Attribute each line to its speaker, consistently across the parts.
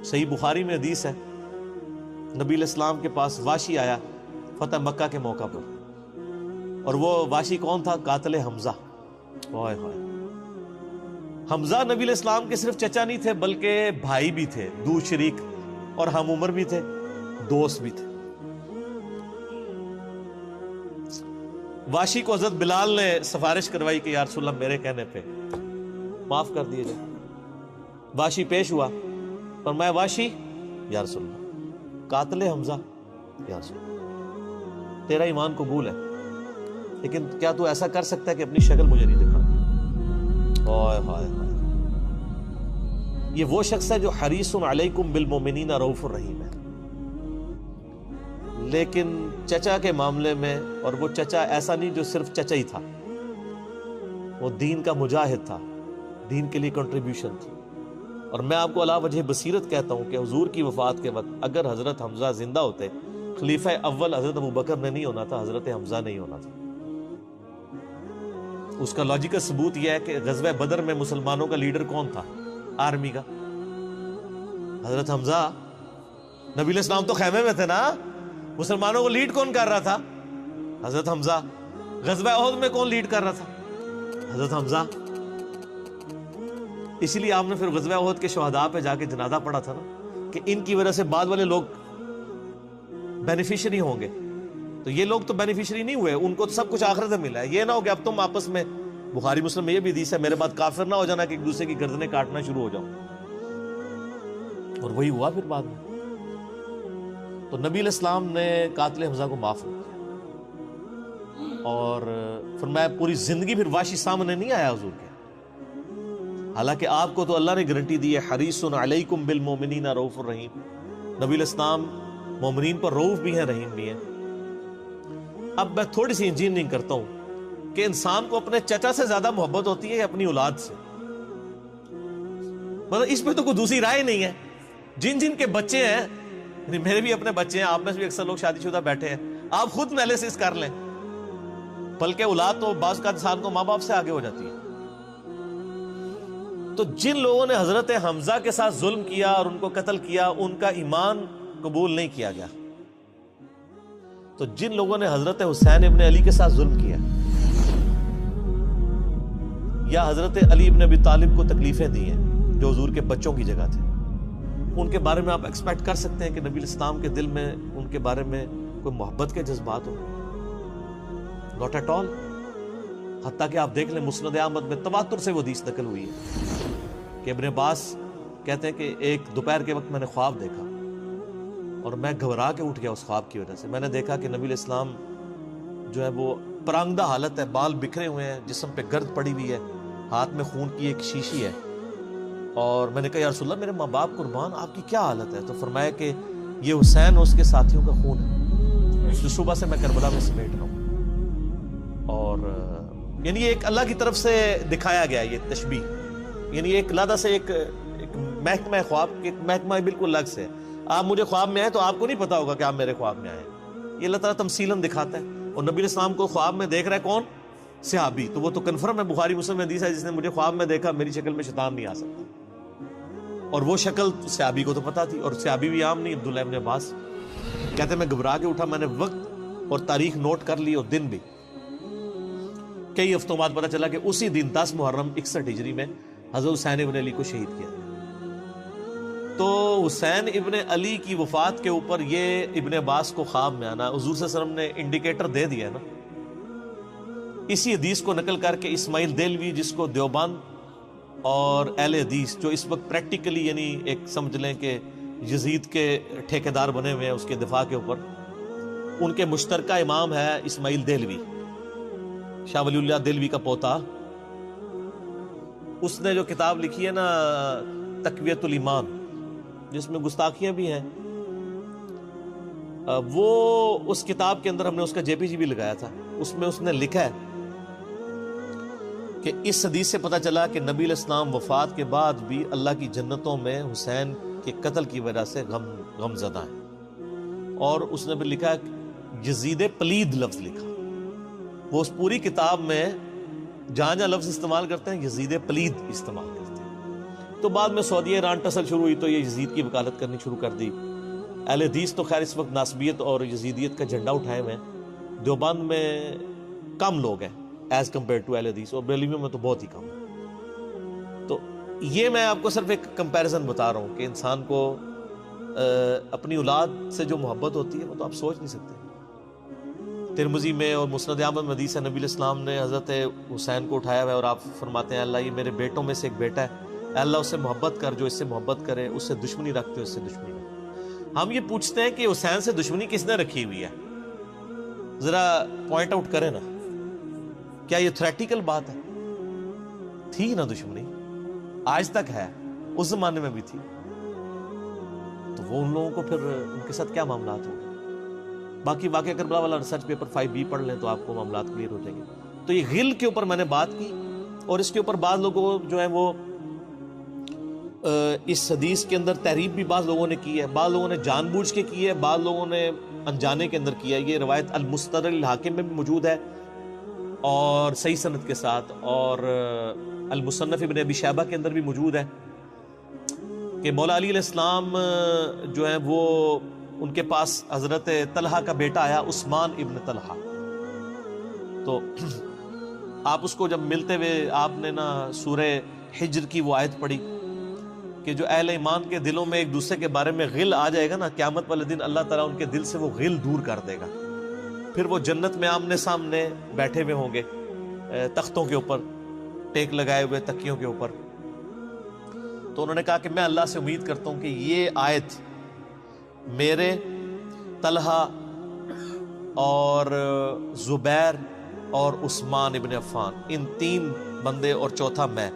Speaker 1: صحیح بخاری میں حدیث ہے، نبی علیہ السلام کے پاس واشی آیا فتح مکہ کے موقع پر، اور وہ واشی کون تھا؟ قاتل حمزہ۔ اوئے ہوئے، حمزہ نبی علیہ السلام کے صرف چچا نہیں تھے بلکہ بھائی بھی تھے، دو شریک اور ہم عمر بھی تھے، دوست بھی تھے۔ واشی کو حضرت بلال نے سفارش کروائی کہ یا رسول اللہ میرے کہنے پہ معاف کر دیے جائے۔ واشی پیش ہوا، فرمایا واشی یا رسول اللہ قاتل حمزہ، یا رسول اللہ تیرا ایمان قبول ہے، لیکن کیا تو ایسا کر سکتا ہے کہ اپنی شکل مجھے نہیں دکھا؟ اوئے ہائے ہائے، یہ وہ شخص ہے جو حریص علیکم بالمؤمنین رؤوف الرحیم ہے، لیکن چچا کے معاملے میں، اور وہ چچا ایسا نہیں جو صرف چچا ہی تھا، وہ دین کا مجاہد تھا، دین کے لیے کنٹریبیوشن تھی۔ اور میں آپ کو علا وجہ بصیرت کہتا ہوں کہ حضور کی وفات کے وقت اگر حضرت حمزہ زندہ ہوتے، خلیفہ اول حضرت ابوبکر نے نہیں ہونا تھا، حضرت حمزہ نہیں ہونا تھا۔ اس کا لاجیکل ثبوت یہ ہے کہ غزوہ بدر میں مسلمانوں کا لیڈر کون تھا آرمی کا؟ حضرت حمزہ۔ نبی علیہ السلام تو خیمے میں تھے نا، مسلمانوں کو لیڈ کون کر رہا تھا؟ حضرت حمزہ۔ غزوہ احد میں کون لیڈ کر رہا تھا؟ حضرت حمزہ۔ اسی لیے آپ نے پھر غزوہ احد کے شہداء پہ جا کے جنازہ پڑھا تھا نا، کہ ان کی وجہ سے بعد والے لوگ بینیفیشری ہوں گے۔ تو یہ لوگ تو بینیفیشری نہیں ہوئے، ان کو تو سب کچھ آخرت میں ملا ہے۔ یہ نہ ہو کہ اب تم آپس میں، بخاری مسلم میں یہ بھی حدیث ہے، میرے بعد کافر نہ ہو جانا کہ ایک دوسرے کی گردنیں کاٹنا شروع ہو جاؤ۔ اور وہی ہوا پھر بعد میں۔ تو نبی علیہ السلام نے قاتل حمزہ کو معاف کیا، اور فرمایا پوری زندگی پھر واشی سامنے نہیں آیا حضور کے، حالانکہ آپ کو تو اللہ نے گارنٹی دی ہے حریص علیکم بالمؤمنین رؤوف الرحیم۔ نبی علیہ السلام مومنین پر رؤوف بھی ہیں، رحیم بھی ہیں۔ اب میں تھوڑی سی انجینئرنگ کرتا ہوں کہ انسان کو اپنے چچا سے زیادہ محبت ہوتی ہے یا اپنی اولاد سے؟ مطلب اس پہ تو کوئی دوسری رائے نہیں ہے۔ جن جن کے بچے ہیں، میرے بھی اپنے بچے ہیں، آپ میں سے بھی اکثر لوگ شادی شدہ بیٹھے ہیں، آپ خود انالیسس کر لیں، بلکہ اولاد تو بعض کا انسان کو ماں باپ سے آگے ہو جاتی ہے۔ تو جن لوگوں نے حضرت حمزہ کے ساتھ ظلم کیا اور ان کو قتل کیا، ان کا ایمان قبول نہیں کیا گیا۔ تو جن لوگوں نے حضرت حسین ابن علی کے ساتھ ظلم کیا، یا حضرت علی ابن ابی طالب کو تکلیفیں دی ہیں جو حضور کے بچوں کی جگہ تھے، ان کے بارے میں آپ ایکسپیکٹ کر سکتے ہیں کہ نبی علیہ السلام کے دل میں ان کے بارے میں کوئی محبت کے جذبات ہو؟ Not at all. حتیٰ کہ آپ دیکھ لیں مسند احمد میں تواتر سے وہ حدیث نقل ہوئی ہے کہ ابن عباس کہتے ہیں کہ ایک دوپہر کے وقت میں نے خواب دیکھا اور میں گھبرا کے اٹھ گیا اس خواب کی وجہ سے۔ میں نے دیکھا کہ نبی علیہ السلام جو ہے وہ پرانگدہ حالت ہے، بال بکھرے ہوئے ہیں، جسم پہ گرد پڑی ہوئی ہے، ہاتھ میں خون کی ایک شیشی ہے، اور میں نے کہا یا رسول اللہ میرے ماں باپ قربان، آپ کی کیا حالت ہے؟ تو فرمایا کہ یہ حسین اور اس کے ساتھیوں کا خون ہے جو صبح سے میں کربلا میں سمیٹ رہا ہوں۔ اور یعنی ایک اللہ کی طرف سے دکھایا گیا یہ تشبیہ، یعنی ایک لادہ سے ایک محکمہ خواب کے محکمہ بالکل الگ سے۔ آپ مجھے خواب میں آئے تو آپ کو نہیں پتا ہوگا کہ آپ میرے خواب میں آئے، یہ اللہ تعالیٰ تمثیلاً دکھاتا ہے۔ اور نبی علیہ السلام کو خواب میں دیکھ رہا ہے کون؟ صحابی، تو وہ تو کنفرم ہے، بخاری مسلم میں حدیث ہے جس نے مجھے خواب میں دیکھا میری شکل میں شیطان نہیں آ سکتا، اور وہ شکل صحابی کو تو پتا تھی، اور صحابی بھی عام نہیں، عبداللہ ابن عباس کہتے ہیں میں گھبرا کے اٹھا، میں نے وقت اور تاریخ نوٹ کر لی اور دن بھی، کئی ہفتوں بعد پتا چلا کہ اسی دن 10 محرم 61 ہجری میں حضرت حسین ابن علی کو شہید کیا۔ تو حسین ابن علی کی وفات کے اوپر یہ ابن عباس کو خواب میں آنا حضور صلی اللہ علیہ وسلم نے انڈیکیٹر دے دیا نا، اسی حدیث کو نقل کر کے اسماعیل دہلوی، جس کو دیوبند اور اہل حدیث جو اس وقت پریکٹیکلی یعنی ایک سمجھ لیں کہ یزید کے ٹھیکیدار بنے ہوئے ہیں اس کے دفاع کے اوپر، ان کے مشترکہ امام ہے اسماعیل دہلوی، شاہ ولی اللہ دہلوی کا پوتا۔ اس نے جو کتاب لکھی ہے نا تقویت الایمان، جس میں گستاخیاں بھی ہیں، وہ اس کتاب کے اندر ہم نے اس کا جے پی جی بھی لگایا تھا، اس میں اس نے لکھا ہے کہ اس حدیث سے پتہ چلا کہ نبی علیہ السلام وفات کے بعد بھی اللہ کی جنتوں میں حسین کے قتل کی وجہ سے غم زدہ ہیں۔ اور اس نے بھی لکھا یزید پلید لفظ لکھا، وہ اس پوری کتاب میں جہاں جہاں لفظ استعمال کرتے ہیں یزید پلید استعمال کرتے ہیں، تو بعد میں سعودی ایران ٹسل شروع ہوئی تو یہ یزید کی وکالت کرنی شروع کر دی. اہل حدیث تو خیر اس وقت ناصبیت اور یزیدیت کا جھنڈا اٹھائے ہوئے ہیں. دیوبند میں کم لوگ ہیں ایز کمپیئر ٹو اہل حدیث, اور بریلویوں میں تو بہت ہی کم ہے. تو یہ میں آپ کو صرف ایک کمپیریزن بتا رہا ہوں کہ انسان کو اپنی اولاد سے جو محبت ہوتی ہے وہ تو آپ سوچ نہیں سکتے. ترمذی میں اور مسند احمد میں حدیث ہے, نبی علیہ السلام نے حضرت حسین کو اٹھایا ہوا ہے اور آپ فرماتے ہیں اللہ یہ میرے بیٹوں میں سے ایک بیٹا ہے, اے اللہ اس سے محبت کر جو اس سے محبت کرے, اس سے دشمنی رکھتے اس سے دشمنی رکھتے. ہم یہ پوچھتے ہیں کہ حسین سے دشمنی کس نے رکھی ہوئی ہے, ذرا پوائنٹ آؤٹ کریں نا. کیا یہ تھریٹیکل بات ہے؟ تھی نا دشمنی, آج تک ہے, اس زمانے میں بھی تھی. تو وہ ان لوگوں کو پھر ان کے ساتھ کیا معاملات ہوں گے. باقی واقعہ کربلا والا ریسرچ پیپر 5B پڑھ لیں تو آپ کو معاملات کلیئر ہو جائیں گے. تو یہ غل کے اوپر میں نے بات کی, اور اس کے اوپر بعض لوگوں جو ہیں وہ اس حدیث کے اندر تحریف بھی بعض لوگوں نے کی ہے, بعض لوگوں نے جان بوجھ کے کی ہے, بعض لوگوں نے انجانے کے اندر کیا ہے. یہ روایت المستدرک الحاکم میں بھی موجود ہے اور صحیح سند کے ساتھ, اور المصنف ابن ابی شیبہ کے اندر بھی موجود ہے کہ مولا علی علیہ السلام جو ہیں وہ ان کے پاس حضرت طلحہ کا بیٹا آیا, عثمان ابن طلحہ. تو آپ اس کو جب ملتے ہوئے آپ نے نا سورہ حجر کی وہ آیت پڑھی کہ جو اہل ایمان کے دلوں میں ایک دوسرے کے بارے میں غل آ جائے گا نا, قیامت والے دن اللہ تعالیٰ ان کے دل سے وہ غل دور کر دے گا. پھر وہ جنت میں آمنے سامنے بیٹھے ہوئے ہوں گے تختوں کے اوپر, ٹیک لگائے ہوئے تکیوں کے اوپر. تو انہوں نے کہا کہ میں اللہ سے امید کرتا ہوں کہ یہ آیت میرے, طلحہ اور زبیر اور عثمان ابن عفان, ان 3 بندے اور چوتھا میں,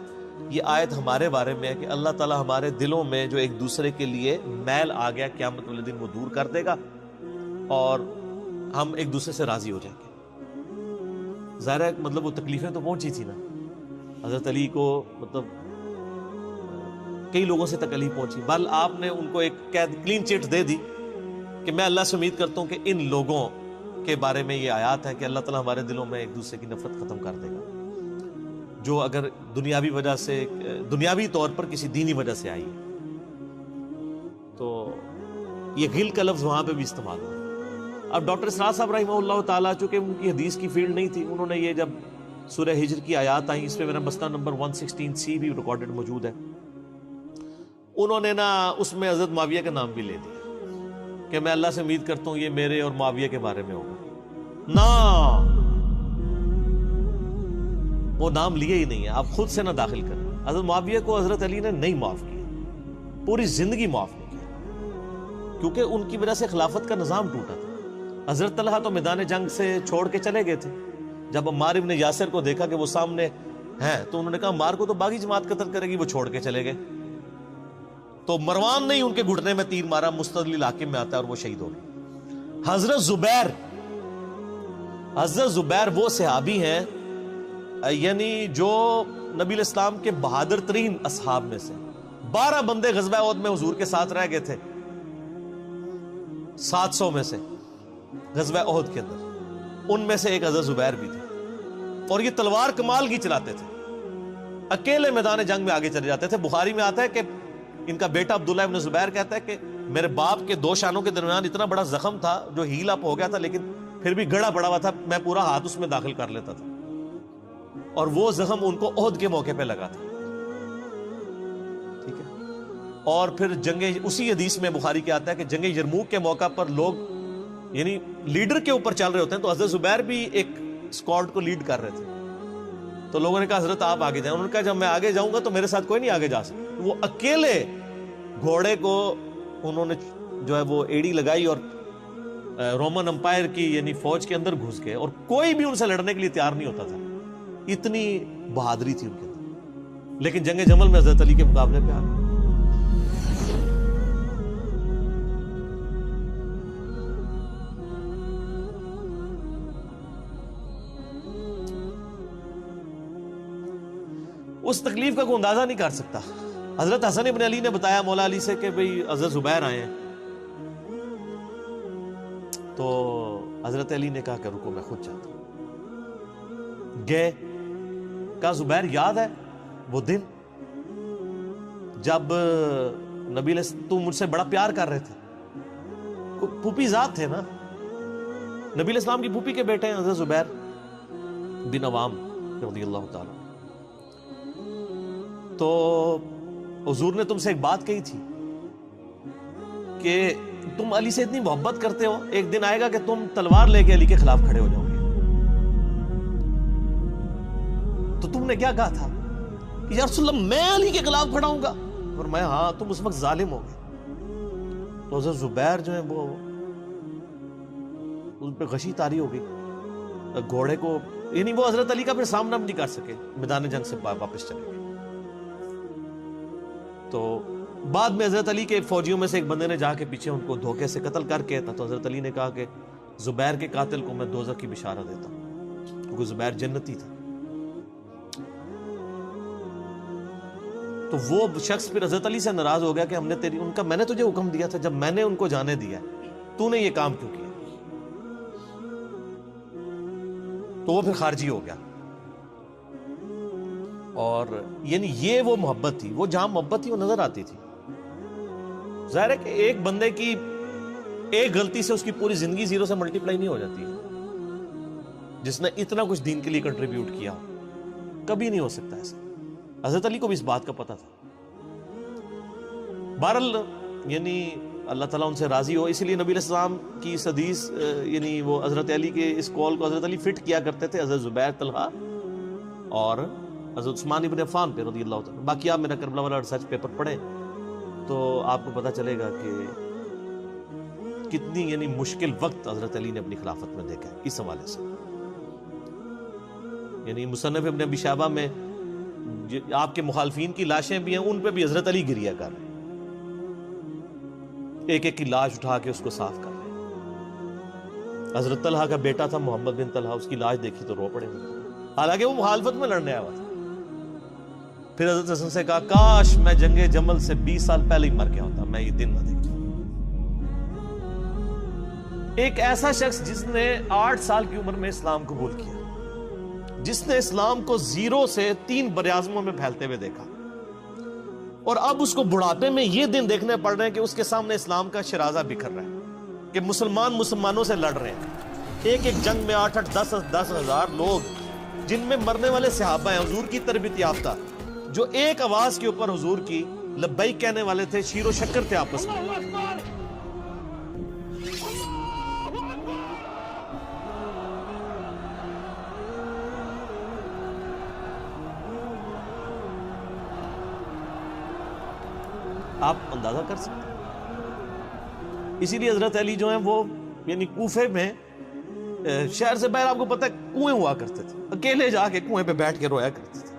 Speaker 1: یہ آیت ہمارے بارے میں ہے کہ اللہ تعالیٰ ہمارے دلوں میں جو ایک دوسرے کے لیے میل آ گیا قیامت والے دن وہ دور کر دے گا اور ہم ایک دوسرے سے راضی ہو جائیں گے. ظاہر ہے مطلب وہ تکلیفیں تو پہنچی تھی نا حضرت علی کو, مطلب کئی لوگوں سے تکلیف پہنچی. بل آپ نے ان کو ایک کلین چٹ دے دی کہ میں اللہ سے امید کرتا ہوں کہ ان لوگوں کے بارے میں یہ آیات ہے کہ اللہ تعالیٰ ہمارے دلوں میں ایک دوسرے کی نفرت ختم کر دے گا, جو اگر دنیاوی وجہ سے, دنیاوی طور پر کسی دینی وجہ سے آئی ہے. تو یہ غل کا لفظ وہاں پہ بھی استعمال ہوا. اب ڈاکٹر اسرار صاحب رحمہ اللہ تعالیٰ, چونکہ ان کی حدیث کی فیلڈ نہیں تھی, انہوں نے یہ جب سورہ ہجر کی آیات آئیں, اس پہ میرا مسئلہ نمبر 116C بھی ریکارڈڈ موجود ہے, انہوں نے نا اس میں حضرت معاویہ کا نام بھی لے دیا کہ میں اللہ سے امید کرتا ہوں یہ میرے اور معاویہ کے بارے میں ہوگا. نا وہ نام لیے ہی نہیں ہے, آپ خود سے نہ داخل کریں. حضرت معاویہ کو حضرت علی نے نہیں معاف کیا, پوری زندگی معاف نہیں کیا, کیونکہ ان کی وجہ سے خلافت کا نظام ٹوٹا تھا. حضرت طلحہ تو میدان جنگ سے چھوڑ کے چلے گئے تھے. جب عمار ابن یاسر کو دیکھا کہ وہ سامنے ہیں تو انہوں نے کہا عمار کو تو باغی جماعت قتل کرے گی, وہ چھوڑ کے چلے گئے. تو مروان نے ان کے گھٹنے میں تیر مارا, مستدل الحاکم میں آتا ہے, اور وہ شہید ہو گئے. حضرت زبیر وہ صحابی ہیں یعنی جو نبی علیہ السلام کے بہادر ترین اصحاب میں سے. 12 بندے غزوہ احد میں حضور کے ساتھ رہ گئے تھے 700 میں سے غزوہ احد کے اندر, ان میں سے ایک حضرت زبیر بھی تھے. اور یہ تلوار کمال کی چلاتے تھے, اکیلے میدان جنگ میں آگے چلے جاتے تھے. بخاری میں آتا ہے کہ ان کا بیٹا عبداللہ ابن زبیر کہتا ہے کہ میرے باپ کے 2 شانوں کے درمیان اتنا بڑا زخم تھا جو ہیل اپ ہو گیا تھا, لیکن پھر بھی گڑا پڑا ہوا تھا, میں پورا ہاتھ اس میں داخل کر لیتا تھا, اور وہ زخم ان کو احد کے موقع پہ لگا تھا. ٹھیک ہے. اور پھر جنگ, اسی حدیث میں بخاری کے آتا ہے کہ جنگ یرموک کے موقع پر لوگ یعنی لیڈر کے اوپر چل رہے ہوتے ہیں, تو حضرت زبیر بھی ایک اسکواڈ کو لیڈ کر رہے تھے. تو لوگوں نے کہا حضرت آپ آگے جائیں. انہوں نے کہا جب میں آگے جاؤں گا تو میرے ساتھ کوئی نہیں آگے جا سکتا. وہ اکیلے گھوڑے کو انہوں نے جو ہے وہ ایڑی لگائی اور رومن امپائر کی یعنی فوج کے اندر گھس گئے, اور کوئی بھی ان سے لڑنے کے لیے تیار نہیں ہوتا تھا. اتنی بہادری تھی ان کے اندر. لیکن جنگ جمل میں حضرت علی کے مقابلے پہ آ گئے. اس تکلیف کا کوئی اندازہ نہیں کر سکتا. حضرت حسن ابن علی نے بتایا مولا علی سے کہ بھئی حضرت زبیر آئے ہیں, تو حضرت علی نے کہا کہ رکو میں خود چاہتا ہوں. گئے, کہا زبیر یاد ہے وہ دن جب نبی تم مجھ سے بڑا پیار کر رہے تھے، پھوپھی ذات تھے نا، نبی علیہ السلام کی پھوپھی کے بیٹے ہیں حضرت زبیر بن عوام رضی اللہ تعالیٰ. تو حضور نے تم سے ایک بات کہی تھی کہ تم علی سے اتنی محبت کرتے ہو، ایک دن آئے گا کہ تم تلوار لے کے علی کے خلاف کھڑے ہو جاؤ گے. تو تم نے کیا کہا تھا کہ یا رسول اللہ میں علی کے خلاف کھڑا ہوں گا؟ فرمایا ہاں، تم اس وقت ظالم ہو گئے. تو حضرت زبیر جو ہیں وہ ان پہ غشی طاری ہو گئی گھوڑے کو، یعنی وہ حضرت علی کا پھر سامنا بھی نہیں کر سکے، میدان جنگ سے واپس چلے گئے. تو بعد میں حضرت علی کے فوجیوں میں سے ایک بندے نے جا کے پیچھے ان کو دھوکے سے قتل کر کے تو حضرت علی نے کہا کہ زبیر کے قاتل کو میں دوزخ کی بشارت دیتا ہوں، کیونکہ زبیر جنتی تھا. تو وہ شخص پھر حضرت علی سے ناراض ہو گیا کہ میں نے تجھے حکم دیا تھا، جب میں نے ان کو جانے دیا تو نے یہ کام کیوں کیا؟ تو وہ پھر خارجی ہو گیا. اور یعنی یہ وہ محبت تھی، وہ جہاں محبت تھی وہ نظر آتی تھی. ظاہر ہے کہ ایک بندے کی ایک غلطی سے اس کی پوری زندگی زیرو سے ملٹی پلائی نہیں ہو جاتی ہے. جس نے اتنا کچھ دین کے لیے کنٹریبیوٹ کیا کبھی نہیں ہو سکتا ایسا. حضرت علی کو بھی اس بات کا پتہ تھا. بہرحال یعنی اللہ تعالیٰ ان سے راضی ہو، اسی لیے نبی علیہ السلام کی اس حدیث یعنی وہ حضرت علی کے اس کال کو حضرت علی فٹ کیا کرتے تھے حضرت زبیر، طلحہ اور حضرت عثمان ابن عفان پہ رضی اللہ تعالیٰ. باقی آپ میرا کربلا والا ریسرچ پیپر پڑھیں تو آپ کو پتہ چلے گا کہ کتنی یعنی مشکل وقت حضرت علی نے اپنی خلافت میں دیکھا ہے اس حوالے سے. یعنی مصنف ابن ابی شیبہ میں آپ کے مخالفین کی لاشیں بھی ہیں، ان پہ بھی حضرت علی گریہ کر رہے ہیں، ایک ایک کی لاش اٹھا کے اس کو صاف کر رہے ہیں. حضرت طلحہ کا بیٹا تھا محمد بن طلحہ، اس کی لاش دیکھی تو رو پڑے، حالانکہ وہ مخالفت میں لڑنے آیا ہوا تھا. پھر حضرت حسن سے کہا کاش میں جنگ جمل سے 20 سال پہلے ہی مر گیا ہوتا، میں یہ دن نہ دیکھتا. ایک ایسا شخص جس نے 8 سال کی عمر میں اسلام قبول کیا، جس نے اسلام کو زیرو سے 3 براعظموں میں پھیلتے ہوئے دیکھا، اور اب اس کو بڑھاپے میں یہ دن دیکھنے پڑ رہے ہیں کہ اس کے سامنے اسلام کا شرازہ بکھر رہا ہے، کہ مسلمان مسلمانوں سے لڑ رہے ہیں. ایک ایک جنگ میں 8-8 10 ہزار لوگ، جن میں مرنے والے صحابہ ہیں حضور کی تربیت یافتہ، جو ایک آواز کے اوپر حضور کی لبیک کہنے والے تھے، شیر و شکر تھے آپس میں. آپ اندازہ کر سکتے ہیں. اسی لیے حضرت علی جو ہیں وہ یعنی کوفے میں شہر سے باہر آپ کو پتہ ہے کنویں ہوا کرتے تھے، اکیلے جا کے کنویں پہ بیٹھ کے رویا کرتے تھے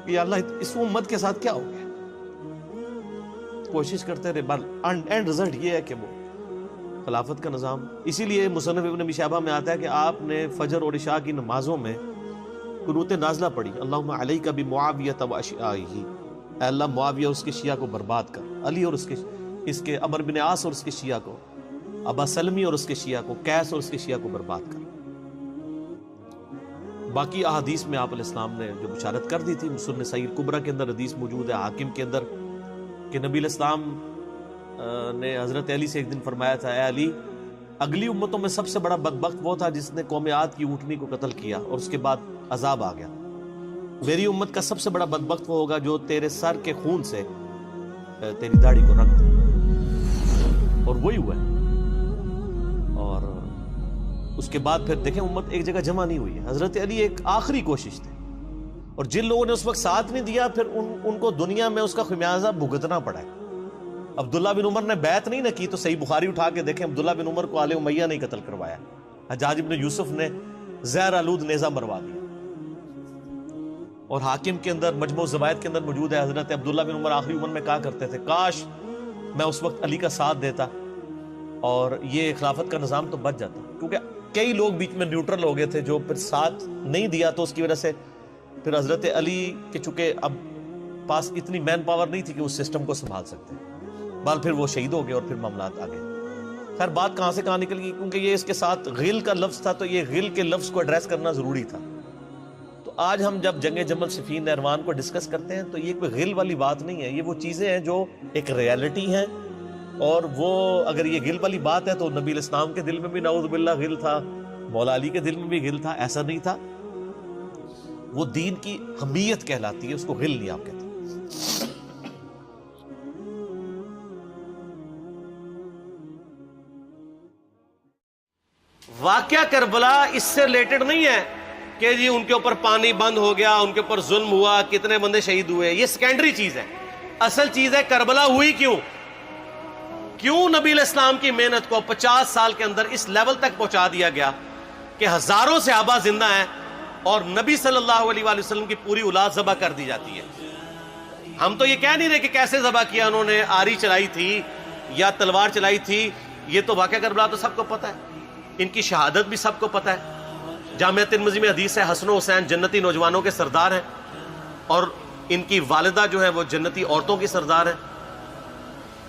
Speaker 1: کہ اللہ اس امت کے ساتھ کیا ہو گیا. کوشش کرتے رہے، اینڈ رزلٹ یہ ہے کہ وہ خلافت کا نظام. اسی لیے مصنف ابن ابی شیبہ میں آتا ہے کہ آپ نے فجر اور عشاء کی نمازوں میں قنوت نازلہ پڑھی، اللہم علیک بمعاویہ واشیاءہ، اے اللہ معاویہ اس کے شیعہ کو برباد کر، علی اور اس کے عمرو بن عاص اور اس کے شیعہ کو، ابا سلمی اور اس کے شیعہ کو، قیس اور اس کے شیعہ کو برباد کر. باقی احادیث میں آپ علیہ السلام نے جو بشارت کر دی تھی، سنن صحیح کبریٰ کے اندر حدیث موجود ہے، حاکم کے اندر، کہ نبی علیہ السلام نے حضرت علی سے ایک دن فرمایا تھا، اے علی اگلی امتوں میں سب سے بڑا بدبخت وہ تھا جس نے قوم عاد کی اونٹنی کو قتل کیا اور اس کے بعد عذاب آ گیا. میری امت کا سب سے بڑا بدبخت وہ ہوگا جو تیرے سر کے خون سے تیری داڑھی کو رنگ دے، اور وہی ہوا ہے. اور اس کے بعد پھر دیکھیں امت ایک جگہ جمع نہیں ہوئی ہے. حضرت علی ایک آخری کوشش تھے، اور جن لوگوں نے اس وقت ساتھ نہیں دیا پھر ان کو دنیا میں اس کا خمیازہ بھگتنا پڑا ہے. عبداللہ بن عمر نے بیعت نہیں نہ کی تو صحیح بخاری اٹھا کے دیکھیں، عبداللہ بن عمر کو آل امیہ نہیں قتل کروایا، حجاج بن یوسف نے زہر آلود نیزہ مروا دیا. اور حاکم کے اندر مجموع الزوائد کے اندر موجود ہے، حضرت عبداللہ بن عمر آخری عمر میں کہا کرتے تھے کاش میں اس وقت علی کا ساتھ دیتا اور یہ خلافت کا نظام تو بچ جاتا. کیونکہ کئی لوگ بیچ میں نیوٹرل ہو گئے تھے جو پھر ساتھ نہیں دیا، تو اس کی وجہ سے پھر حضرت علی کے چونکہ اب پاس اتنی مین پاور نہیں تھی کہ اس سسٹم کو سنبھال سکتے، بال پھر وہ شہید ہو گئے اور پھر معاملات آگے. خیر بات کہاں سے کہاں نکل گئی، کیونکہ یہ اس کے ساتھ غل کا لفظ تھا تو یہ غل کے لفظ کو ایڈریس کرنا ضروری تھا. تو آج ہم جب جنگ جمل صفین نہروان کو ڈسکس کرتے ہیں تو یہ کوئی غل والی بات نہیں ہے، یہ وہ چیزیں ہیں جو ایک ریالٹی ہیں، اور وہ اگر یہ غل والی بات ہے تو نبی الاسلام کے دل میں بھی نعوذ باللہ غل تھا، مولا علی کے دل میں بھی غل تھا، ایسا نہیں تھا۔ وہ دین کی حمیت کہلاتی ہے، اس کو غل نہیں آپ کہتے۔ واقعہ کربلا اس سے ریلیٹڈ نہیں ہے کہ جی ان کے اوپر پانی بند ہو گیا، ان کے اوپر ظلم ہوا، کتنے بندے شہید ہوئے، یہ سیکنڈری چیز ہے۔ اصل چیز ہے کربلا ہوئی کیوں نبی علیہ السلام کی محنت کو 50 سال کے اندر اس لیول تک پہنچا دیا گیا کہ ہزاروں صحابہ زندہ ہیں اور نبی صلی اللہ علیہ وآلہ وسلم کی پوری اولاد ذبح کر دی جاتی ہے۔ ہم تو یہ کہہ نہیں رہے کہ کیسے ذبح کیا انہوں نے، آری چلائی تھی یا تلوار چلائی تھی، یہ تو واقعہ کربلا تو سب کو پتہ ہے، ان کی شہادت بھی سب کو پتہ ہے۔ جامعہ ترمذی میں حدیث ہے حسن و حسین جنتی نوجوانوں کے سردار ہیں، اور ان کی والدہ جو ہے وہ جنتی عورتوں کی سردار ہیں،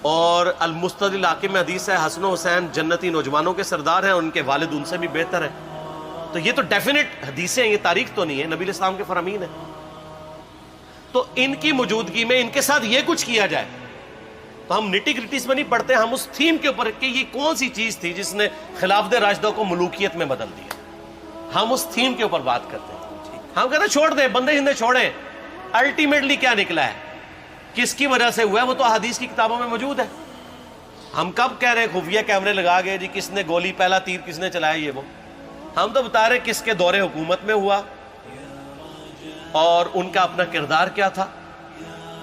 Speaker 1: اور المستدرک الحاکم میں حدیث ہے حسن و حسین جنتی نوجوانوں کے سردار ہیں اور ان کے والد ان سے بھی بہتر ہیں۔ تو یہ تو ڈیفینٹ حدیثیں ہیں، یہ تاریخ تو نہیں ہے، نبی علیہ السلام کے فرامین ہیں۔ تو ان کی موجودگی میں ان کے ساتھ یہ کچھ کیا جائے تو ہم نٹی گریٹیز میں نہیں پڑھتے، ہم اس تھیم کے اوپر کہ یہ کون سی چیز تھی جس نے خلافت راشدہ کو ملوکیت میں بدل دیا، ہم اس تھیم کے اوپر بات کرتے ہیں۔ ہم کہتے ہیں چھوڑ دیں، بندے ہندے چھوڑیں، الٹیمیٹلی کیا نکلا ہے، کس کی وجہ سے ہوا ہے، وہ تو احادیث کی کتابوں میں موجود ہے۔ ہم کب کہہ رہے ہیں خفیہ کیمرے لگا گئے جی کس نے گولی پہلا تیر کس نے چلایا، یہ وہ ہم تو بتا رہے کس کے دور حکومت میں ہوا اور ان کا اپنا کردار کیا تھا،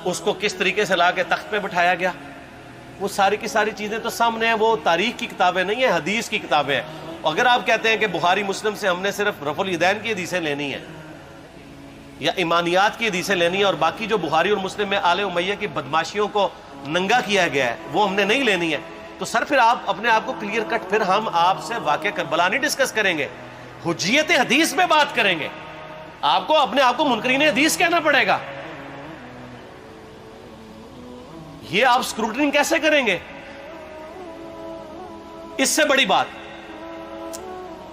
Speaker 1: اس کو کس طریقے سے لا کے تخت پہ بٹھایا گیا، وہ ساری کی ساری چیزیں تو سامنے ہیں۔ وہ تاریخ کی کتابیں نہیں ہیں، حدیث کی کتابیں ہیں۔ اگر آپ کہتے ہیں کہ بخاری مسلم سے ہم نے صرف رفع الیدین کی حدیثیں لینی ہیں یا ایمانیات کی حدیثیں لینی ہیں اور باقی جو بخاری اور مسلم میں آل امیہ کی بدماشیوں کو ننگا کیا گیا ہے وہ ہم نے نہیں لینی ہے، تو سر پھر آپ اپنے آپ کو کلیئر کٹ، پھر ہم آپ سے واقعہ کربلا نہیں ڈسکس کریں گے، حجیت حدیث میں بات کریں گے۔ آپ کو اپنے آپ کو منکرین حدیث کہنا پڑے گا، یہ آپ اسکروٹنگ کیسے کریں گے؟ اس سے بڑی بات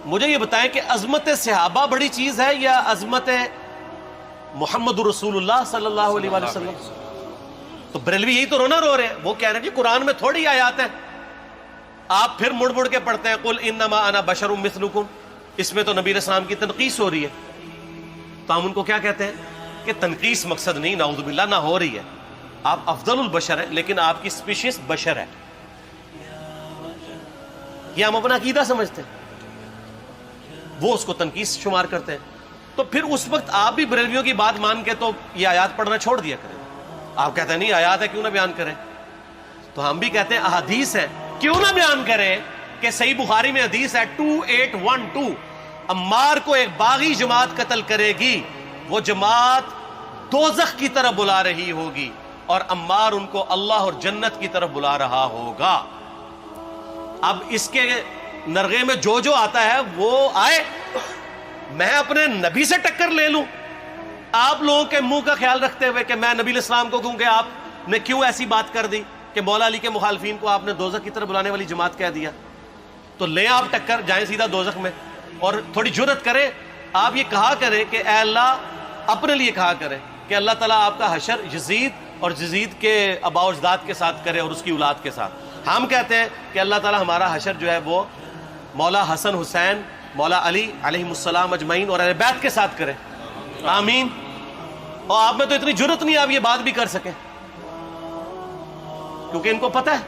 Speaker 1: مجھے یہ بتائیں کہ عظمت صحابہ بڑی چیز ہے یا عظمت محمد رسول اللہ صلی اللہ علیہ وآلہ وسلم؟ تو بریلوی یہی تو رونا رو رہے ہیں، وہ کہہ رہے ہیں کہ قرآن میں تھوڑی آیات ہیں، آپ پھر مڑ مڑ کے پڑھتے ہیں قل انما انا بشر مثلکم، اس میں تو نبی علیہ السلام کی تنقیص ہو رہی ہے۔ تو ہم ان کو کیا کہتے ہیں کہ تنقیص مقصد نہیں، نعوذ باللہ نہ ہو رہی ہے، آپ افضل البشر ہیں لیکن آپ کی سپیشیز بشر ہے، یہ ہم اپنا عقیدہ سمجھتے ہیں، وہ اس کو تنقیص شمار کرتے ہیں۔ تو پھر اس وقت آپ بھی بریلویوں کی بات مان کے تو یہ آیات پڑھنا چھوڑ دیا کریں، آپ کہتے ہیں نہیں آیات ہے کیوں نہ بیان کریں، تو ہم بھی کہتے ہیں احادیث ہے کیوں نہ بیان کریں کہ صحیح بخاری میں حدیث ہے 2812 عمار کو ایک باغی جماعت قتل کرے گی، وہ جماعت دوزخ کی طرف بلا رہی ہوگی اور عمار ان کو اللہ اور جنت کی طرف بلا رہا ہوگا۔ اب اس کے نرغے میں جو جو آتا ہے وہ آئے، میں اپنے نبی سے ٹکر لے لوں آپ لوگوں کے منہ کا خیال رکھتے ہوئے کہ میں نبی علیہ السلام کو کہوں کہ آپ نے کیوں ایسی بات کر دی کہ مولا علی کے مخالفین کو آپ نے دوزخ کی طرف بلانے والی جماعت کہہ دیا، تو لیں آپ ٹکر، جائیں سیدھا دوزخ میں، اور تھوڑی جرت کریں آپ یہ کہا کریں کہ اے اللہ، اپنے لیے کہا کریں کہ اللہ تعالیٰ آپ کا حشر یزید اور یزید کے آباء و اجداد کے ساتھ کرے اور اس کی اولاد کے ساتھ۔ ہم کہتے ہیں کہ اللہ تعالیٰ ہمارا حشر جو ہے وہ مولا حسن حسین، مولا علی علیہ السلام اجمعین اور اہل بیت کے ساتھ کرے، آمین۔ اور آپ میں تو اتنی جرت نہیں آپ یہ بات بھی کر سکیں کیونکہ ان کو پتہ ہے۔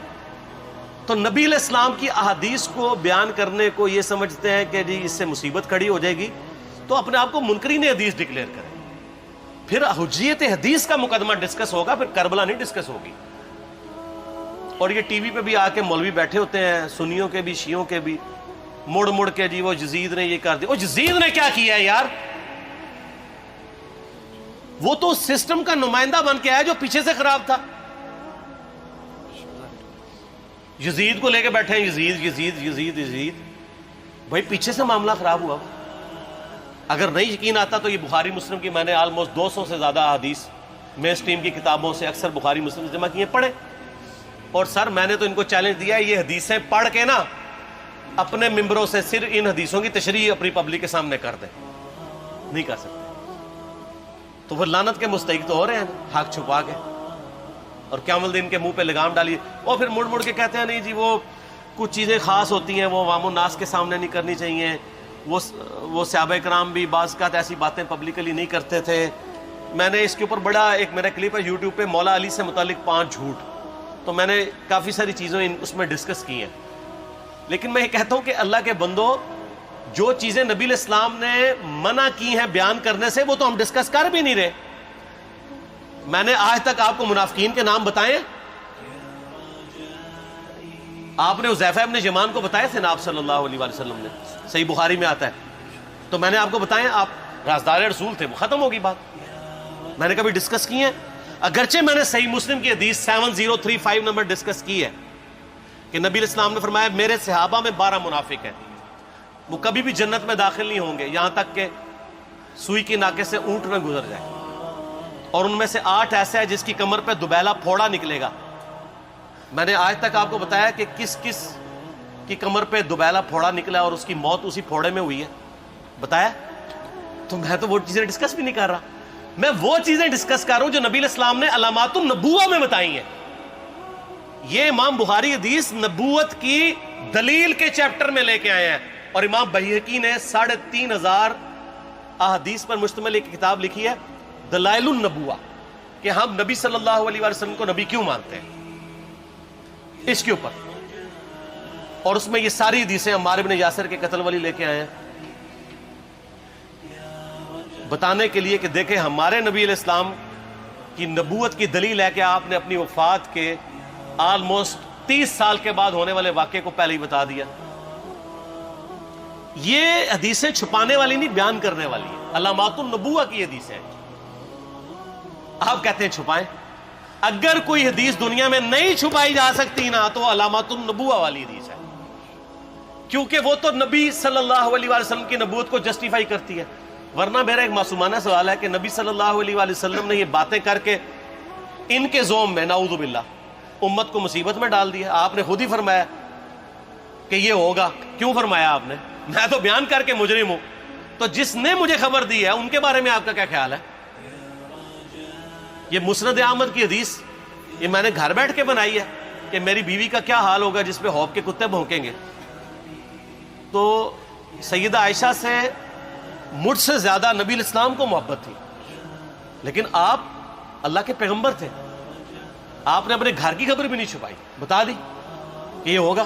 Speaker 1: تو نبی علیہ السلام کی احادیث کو بیان کرنے کو یہ سمجھتے ہیں کہ جی اس سے مصیبت کھڑی ہو جائے گی، تو اپنے آپ کو منکرین حدیث ڈکلیئر کریں، پھر حجیت حدیث کا مقدمہ ڈسکس ہوگا، پھر کربلا نہیں ڈسکس ہوگی۔ اور یہ ٹی وی پہ بھی آ کے مولوی بیٹھے ہوتے ہیں، سنیوں کے بھی شیعوں کے بھی، مڑ مڑ کے جی وہ یزید نے یہ کر دیا، وہ یزید نے کیا کیا ہے یار؟ وہ تو سسٹم کا نمائندہ بن کے آیا جو پیچھے سے خراب تھا۔ یزید کو لے کے بیٹھے ہیں، یزید یزید یزید یزید، بھائی پیچھے سے معاملہ خراب ہوا۔ اگر نہیں یقین آتا تو یہ بخاری مسلم کی میں نے آلموسٹ 200 سے زیادہ حدیث مین اسٹریم کی کتابوں سے اکثر بخاری مسلم جمع کیے، پڑھے، اور سر میں نے تو ان کو چیلنج دیا ہے یہ حدیثیں پڑھ کے نا اپنے ممبروں سے صرف ان حدیثوں کی تشریح اپنی پبلک کے سامنے کر دیں، نہیں کر سکتے۔ تو وہ لعنت کے مستحق تو ہو رہے ہیں حق چھپا کے، اور قیامت دن کے منہ پہ لگام ڈالیے، اور پھر مڑ مڑ کے کہتے ہیں نہیں جی وہ کچھ چیزیں خاص ہوتی ہیں وہ عوام الناس کے سامنے نہیں کرنی چاہیے، وہ صحابہ کرام بھی بعض کا ایسی باتیں پبلکلی نہیں کرتے تھے۔ میں نے اس کے اوپر بڑا ایک میرا کلپ ہے یوٹیوب پہ، مولا علی سے متعلق 5 جھوٹ، تو میں نے کافی ساری چیزیں اس میں ڈسکس کی ہیں۔ لیکن میں یہ کہتا ہوں کہ اللہ کے بندو، جو چیزیں نبی علیہ السلام نے منع کی ہیں بیان کرنے سے، وہ تو ہم ڈسکس کر بھی نہیں رہے۔ میں نے آج تک آپ کو منافقین کے نام بتائے؟ آپ نے حذیفہ ابن یمان کو بتائے تھے نا آپ صلی اللہ علیہ وسلم نے، صحیح بخاری میں آتا ہے، تو میں نے آپ کو بتائے، آپ رازدار رسول تھے، وہ ختم ہوگی بات۔ میں نے کبھی ڈسکس کی ہے؟ اگرچہ میں نے صحیح مسلم کی حدیث 7035 نمبر ڈسکس کی ہے کہ نبی علیہ السلام نے فرمایا میرے صحابہ میں 12 منافق ہیں، وہ کبھی بھی جنت میں داخل نہیں ہوں گے یہاں تک کہ سوئی کی ناکے سے اونٹ نہ گزر جائے، اور ان میں سے 8 ایسے ہیں جس کی کمر پہ دوبیلا پھوڑا نکلے گا۔ میں نے آج تک آپ کو بتایا کہ کس کس کی کمر پہ دوبیلا پھوڑا نکلا اور اس کی موت اسی پھوڑے میں ہوئی ہے؟ بتایا؟ تو میں تو وہ چیزیں ڈسکس بھی نہیں کر رہا، میں وہ چیزیں ڈسکس کر رہا ہوں جو نبی علیہ السلام نے علامات النبوہ میں بتائی ہیں۔ یہ امام بخاری حدیث نبوت کی دلیل کے چیپٹر میں لے کے آئے ہیں، اور امام بہقی نے 3500 احادیث پر مشتمل ایک کتاب لکھی ہے دلائل النبوہ، کہ ہم نبی صلی اللہ علیہ وسلم کو نبی کیوں مانتے ہیں، اس کے اوپر، اور اس میں یہ ساری حدیثیں عمار بن یاسر کے قتل والی لے کے آئے ہیں، بتانے کے لیے کہ دیکھیں ہمارے نبی علیہ السلام کی نبوت کی دلیل ہے کہ آپ نے اپنی وفات کے آلموسٹ 30 سال کے بعد ہونے والے واقعے کو پہلے ہی بتا دیا۔ یہ حدیثیں چھپانے والی نہیں، بیان کرنے والی ہیں، علامات النبوہ کی حدیثیں ہیں۔ آپ کہتے ہیں چھپائیں، اگر کوئی حدیث دنیا میں نہیں چھپائی جا سکتی نا تو علامات النبوہ والی حدیث ہے، کیونکہ وہ تو نبی صلی اللہ علیہ وسلم کی نبوت کو جسٹیفائی کرتی ہے۔ ورنہ میرا ایک معصومانہ سوال ہے کہ نبی صلی اللہ علیہ وسلم نے یہ باتیں کر کے ان کے زوم میں نعوذ باللہ امت کو مصیبت میں ڈال دیا۔ آپ نے خود ہی فرمایا کہ یہ ہوگا، کیوں فرمایا آپ نے؟ میں تو بیان کر کے مجرم ہوں، تو جس نے مجھے خبر دی ہے ان کے بارے میں آپ کا کیا خیال ہے؟ یہ مسند احمد کی حدیث یہ میں نے گھر بیٹھ کے بنائی ہے کہ میری بیوی کا کیا حال ہوگا جس پہ خوف کے کتے بھونکیں گے۔ تو سیدہ عائشہ سے مجھ سے زیادہ نبی علیہ السلام کو محبت تھی، لیکن آپ اللہ کے پیغمبر تھے، آپ نے اپنے گھر کی خبر بھی نہیں چھپائی، بتا دی کہ یہ ہوگا۔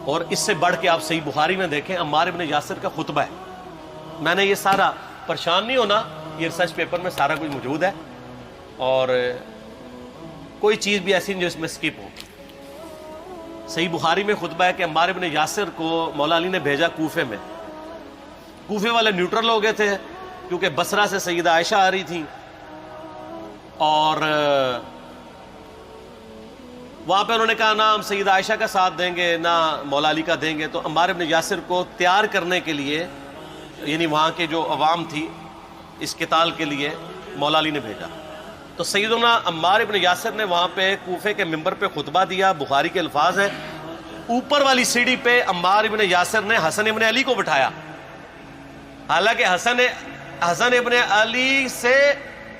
Speaker 1: اور اس سے بڑھ کے آپ صحیح بخاری میں دیکھیں، عمار بن یاسر کا خطبہ ہے، میں نے یہ سارا، پریشان نہیں ہونا، یہ ریسرچ پیپر میں سارا کچھ موجود ہے، اور کوئی چیز بھی ایسی نہیں جو اس میں سکپ ہو۔ صحیح بخاری میں خطبہ ہے کہ عمار بن یاسر کو مولا علی نے بھیجا کوفے میں، کوفے والے نیوٹرل ہو گئے تھے کیونکہ بصرہ سے سیدہ عائشہ آ رہی تھیں، اور وہاں پہ انہوں نے کہا نہ ہم سیدہ عائشہ کا ساتھ دیں گے نہ مولا علی کا دیں گے، تو عمار بن یاسر کو تیار کرنے کے لیے، یعنی وہاں کے جو عوام تھی اس قتال کے لیے، مولا علی نے بھیجا۔ تو سیدنا عمار بن یاسر نے وہاں پہ کوفے کے ممبر پہ خطبہ دیا، بخاری کے الفاظ ہیں، اوپر والی سیڑھی پہ عمار بن یاسر نے حسن ابن علی کو بٹھایا، حالانکہ حسن ابن علی سے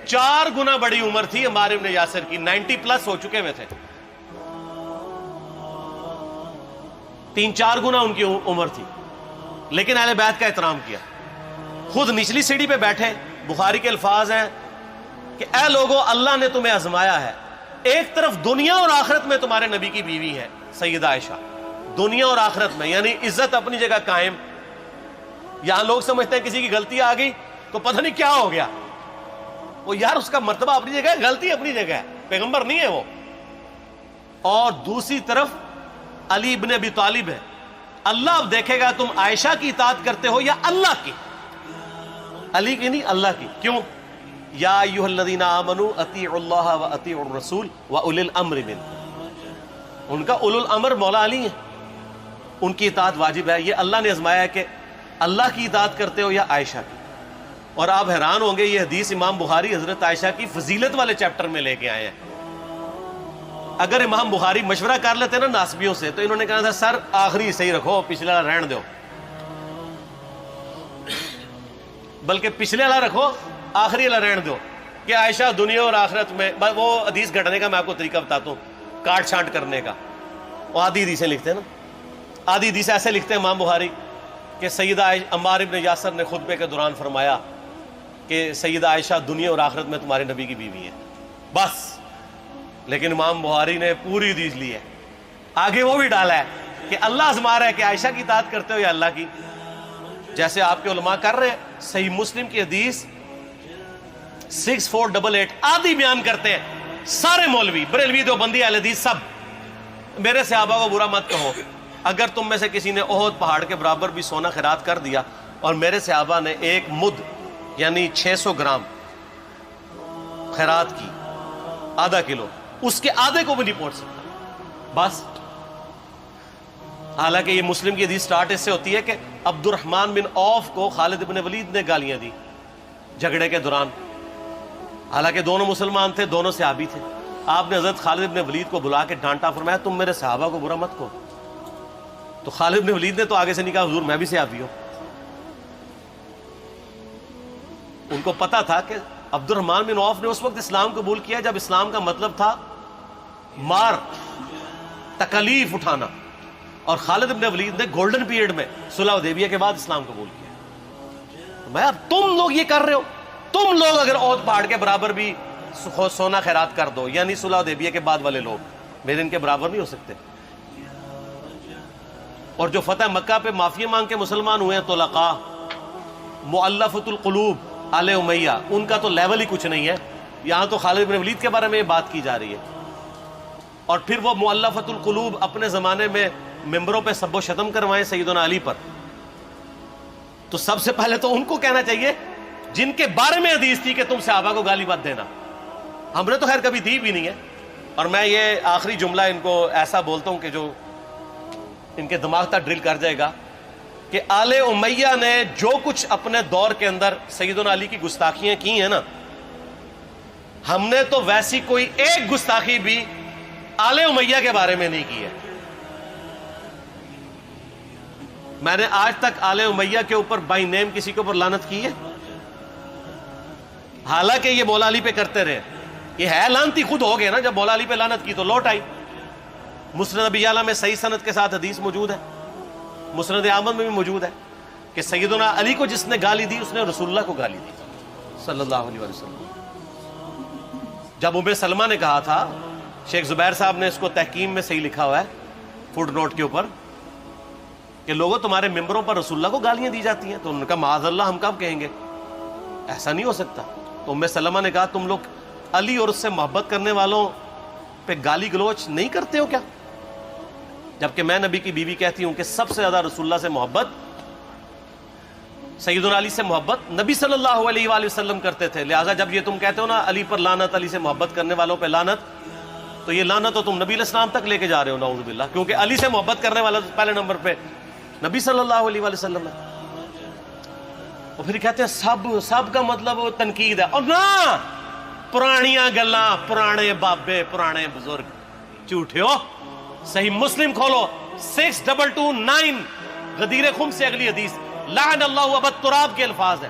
Speaker 1: 4 گنا بڑی عمر تھی عمار بن یاسر کی، 90 پلس ہو چکے ہوئے تھے، 3-4 گنا ان کی عمر تھی، لیکن اہل بیت کا احترام کیا۔ خود نچلی سیڑھی پہ بیٹھے، بخاری کے الفاظ ہیں کہ اے لوگو اللہ نے تمہیں آزمایا ہے، ایک طرف دنیا اور آخرت میں تمہارے نبی کی بیوی ہے سیدہ عائشہ، دنیا اور آخرت میں، یعنی عزت اپنی جگہ قائم۔ یہاں لوگ سمجھتے ہیں کسی کی غلطی آ گئی تو پتہ نہیں کیا ہو گیا، وہ یار اس کا مرتبہ اپنی جگہ ہے، غلطی اپنی جگہ ہے، پیغمبر نہیں ہے وہ۔ اور دوسری طرف علی ابن ابی طالب ہے، اللہ اب دیکھے گا تم عائشہ کی اطاعت کرتے ہو یا اللہ کی، علی کی نہیں اللہ کی۔ کیوں؟ یا ایھا الذین آمنوا اطیعوا اللہ واطیعوا الرسول واولی الامر منکم، ان کا اولو الامر مولا علی ہیں، ان کی اطاعت واجب ہے۔ یہ اللہ نے آزمایا ہے کہ اللہ کی اطاعت کرتے ہو یا عائشہ کی۔ اور آپ حیران ہوں گے، یہ حدیث امام بخاری حضرت عائشہ کی فضیلت والے چیپٹر میں لے کے آئے ہیں۔ اگر امام بخاری مشورہ کر لیتے نا ناسبیوں سے تو انہوں نے کہا تھا سر آخری صحیح رکھو، پچھلا رہن دو۔ بلکہ پچھلے والا رکھو، آخری والا رہن دو کہ عائشہ دنیا اور آخرت میں. وہ حدیث گھڑنے کا میں آپ کو طریقہ بتاتا ہوں، کاٹ چھانٹ کرنے کا. وہ آدھی حدیثیں لکھتے ہیں نا، آدھی حدیثیں ایسے لکھتے ہیں امام بخاری کہ سیدہ عمار ابن یاسر نے خطبے کے دوران فرمایا کہ سیدہ عائشہ دنیا اور آخرت میں تمہارے نبی کی بیوی ہے، بس. لیکن امام بخاری نے پوری حدیث لی ہے، آگے وہ بھی ڈالا ہے کہ اللہ آزما رہا ہے کہ عائشہ کی اطاعت کرتے ہو یا اللہ کی، جیسے آپ کے علماء کر رہے ہیں. صحیح مسلم کی حدیث 6488 آدھی بیان کرتے ہیں سارے مولوی، بریلوی، دیوبندی، اہل حدیث، سب. میرے صحابہ کو برا مت کہو، اگر تم میں سے کسی نے احد پہاڑ کے برابر بھی سونا خیرات کر دیا اور میرے صحابہ نے 1 مد یعنی 600 گرام خیرات کی، آدھا کلو، اس کے آدھے کو بھی نہیں پہنچ سکتا بس. حالانکہ یہ مسلم کی حدیث سٹارٹ اس سے ہوتی ہے کہ عبد الرحمن بن عوف کو خالد بن ولید نے گالیاں دی جھگڑے کے دوران، حالانکہ دونوں مسلمان تھے، دونوں صحابی تھے. آپ نے حضرت خالد بن ولید کو بلا کے ڈانٹا، فرمایا تم میرے صحابہ کو برا مت کہو. تو خالد بن ولید نے تو آگے سے نہیں کہا حضور میں بھی صحابی ہوں. ان کو پتا تھا کہ عبد الرحمن بن عوف نے اس وقت اسلام قبول کیا جب اسلام کا مطلب تھا مار، تکلیف اٹھانا، اور خالد بن ولید نے گولڈن پیریڈ میں صلح حدیبیہ کے بعد اسلام قبول کیا. میں اب تم لوگ یہ کر رہے ہو، تم لوگ اگر احد پہاڑ کے برابر بھی سونا خیرات کر دو، یعنی صلح حدیبیہ کے بعد والے لوگ میرے ان کے برابر نہیں ہو سکتے. اور جو فتح مکہ پہ معافی مانگ کے مسلمان ہوئے ہیں طلقاء، مؤلفۃ القلوب، آل امیہ، ان کا تو لیول ہی کچھ نہیں ہے. یہاں تو خالد بن ولید کے بارے میں یہ بات کی جا رہی ہے. اور پھر وہ مؤلفۃ القلوب اپنے زمانے میں ممبروں پہ سب و شتم کروائیں سیدنا علی پر، تو سب سے پہلے تو ان کو کہنا چاہیے جن کے بارے میں حدیث تھی کہ تم صحابہ کو گالی مت دینا. ہم نے تو خیر کبھی دی بھی نہیں ہے. اور میں یہ آخری جملہ ان کو ایسا بولتا ہوں کہ جو ان کے دماغ تک ڈرل کر جائے گا کہ آل امیہ نے جو کچھ اپنے دور کے اندر سیدنا علی کی گستاخیاں کی ہیں نا، ہم نے تو ویسی کوئی ایک گستاخی بھی آل امیہ کے بارے میں نہیں کی ہے. میں نے آج تک آل امیہ کے اوپر بائی نیم کسی کے اوپر لعنت کی ہے؟ حالانکہ یہ مولا علی پہ کرتے رہے. یہ ہے لعنتی خود ہو گئے نا، جب مولا علی پہ لعنت کی تو لوٹ آئی. مسند ابی اعلیٰ میں صحیح سند کے ساتھ حدیث موجود ہے، مسند احمد میں بھی موجود ہے کہ سیدنا علی کو جس نے گالی دی اس نے رسول اللہ کو گالی دی صلی اللہ علیہ وسلم. جب ام سلمہ نے کہا تھا، شیخ زبیر صاحب نے اس کو تحکیم میں صحیح لکھا ہوا ہے فوٹ نوٹ کے اوپر، کہ لوگوں تمہارے ممبروں پر رسول اللہ کو گالیاں دی جاتی ہیں، تو انہوں نے کہا معاذ اللہ، ہم کب کہیں گے، ایسا نہیں ہو سکتا. تو ام سلمہ نے کہا تم لوگ علی اور اس سے محبت کرنے والوں پہ گالی گلوچ نہیں کرتے ہو کیا؟ جبکہ میں نبی کی بیوی کہتی ہوں کہ سب سے زیادہ رسول اللہ سے محبت، سیدنا علی سے محبت نبی صلی اللہ علیہ وآلہ وسلم کرتے تھے. لہٰذا جب یہ تم کہتے ہو نا علی پر لعنت، علی سے محبت کرنے والوں پہ لعنت، تو یہ لعنت تو تم نبی علیہ السلام تک لے کے جا رہے ہو نعوذ باللہ، کیونکہ علی سے محبت کرنے والا پہلے نمبر پہ نبی صلی اللہ علیہ وآلہ وسلم ہے. اور پھر کہتے ہیں سب کا مطلب تنقید ہے. اور نہ، پرانیاں گلاں، پرانے بابے، پرانے بزرگ، جھوٹے ہو. صحیح مسلم کھولو 6229 غدیر خم سے اگلی حدیث، لعن اللہ ابا التراب کے الفاظ ہیں،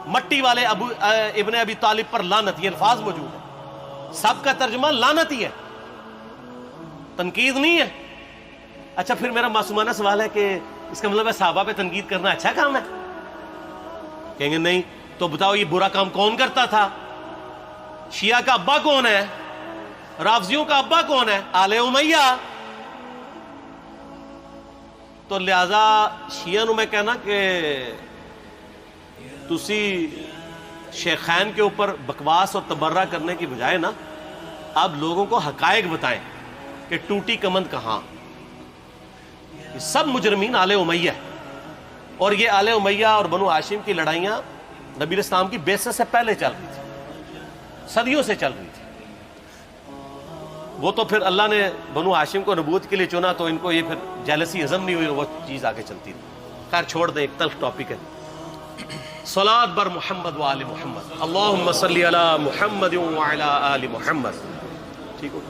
Speaker 1: مٹی والے ابن ابی طالب پر لعنت، یہ الفاظ موجود ہیں. سب کا ترجمہ لعنت ہی ہے، تنقید نہیں ہے. اچھا پھر میرا معصومانہ سوال ہے کہ اس کا مطلب ہے صحابہ پہ تنقید کرنا اچھا کام ہے؟ کہیں گے نہیں. تو بتاؤ یہ برا کام کون کرتا تھا؟ شیعہ کا ابا کون ہے؟ رافضیوں کا ابا کون ہے؟ آل امیہ. تو لہذا شیعہ نو میں کہنا کہ تسی شیخین کے اوپر بکواس اور تبرہ کرنے کی بجائے نا، آپ لوگوں کو حقائق بتائیں کہ ٹوٹی کمند کہاں. یہ سب مجرمین آل امیہ ہے. اور یہ آل امیہ اور بنو ہاشم کی لڑائیاں نبی اسلام کی بعثت سے پہلے چل رہی تھی، صدیوں سے چل رہی تھی. وہ تو پھر اللہ نے بنو ہاشم کو نبوت کے لیے چنا، تو ان کو یہ پھر جیلسی ہضم نہیں ہوئی، وہ چیز آگے چلتی تھی. خیر چھوڑ دیں، ایک تلخ ٹاپک ہے. صلاۃ بر محمد و آل محمد، اللہم صلی علی محمد و علی آل محمد. ٹھیک ہو؟